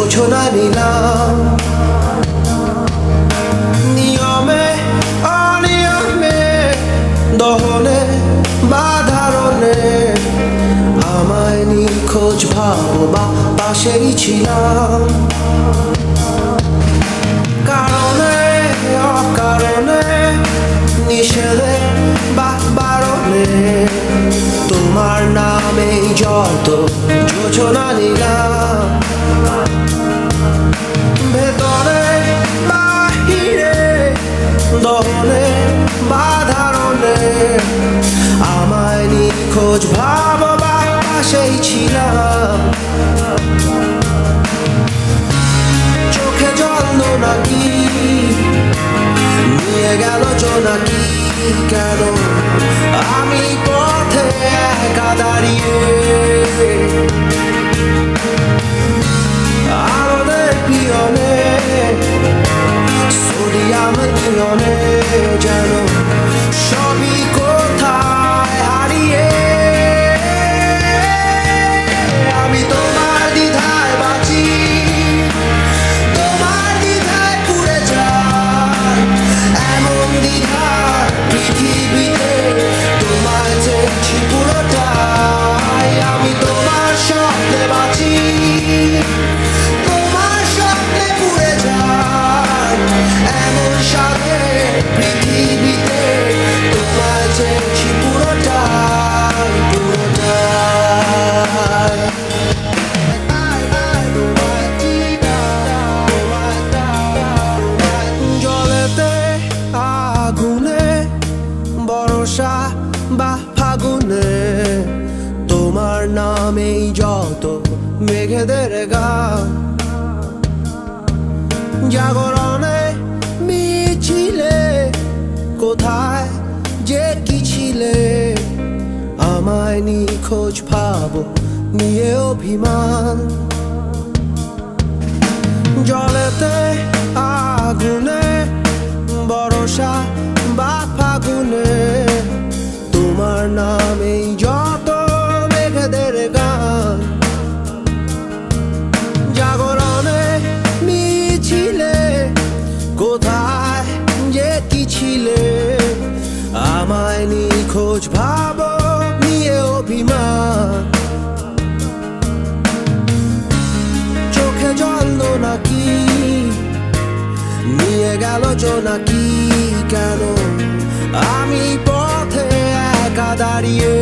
জোছনা নিলাম। নিয়মে অনিয়মে, দহনে বা ধারণে, আমায় নিখোঁজ ভাববা পাশেই ছিলাম। কারণে অকারণে, নিষেধে বা বারণে, তোমার নামেই যত যোজনা নিলাম। ভেতরে বাহিরে, দহনে বা ধারণে, আমায় নিখোঁজ ভাববা পাশেই ছিলাম। চোখে জল নাকি নিয়ে গেল জোনাকি, কেন আমি পথে একা দাঁড়িয়ে। আলোদের পিয়নে, সোডিয়াম নিয়নে, যেন সবই কোথায় হারিয়ে। আমি তোমার দ্বিধায় বাঁচি, তোমার দ্বিধায় পুড়ে যাই। এমন দ্বিধার পৃথিবীতে তোমায় চেয়েছি পুরোটাই। আমি তোমার স্বপ্নে বাঁচি, তোমার স্বপ্নে পুড়ে যাই। এমন সাথে পৃথিবীতে তোমায় চেয়েছি পুরোটাই, পুরোটাই। জলেতে আগুনে, বর্ষা বা ফাগুনে, তোমার নামেই যত মেঘেদের গান। জাগরণে মিছিলে, কোথায় যে কি ছিলে, আমায় নিখোঁজ ভাবো নিয়ে অভিমান। জলেতে আগুনে, বর্ষা বা ফাগুনে, তোমার নামেই যত মেঘেদের গান। জাগরণে মিছিলে, কোথায় যে কি ছিলে, আমায় নিখোঁজ ভাবো নিয়ে অভিমান। চোখে জল নাকি নিয়ে গেল জোনাকি, কেন আমি পথে একা দাঁড়িয়ে।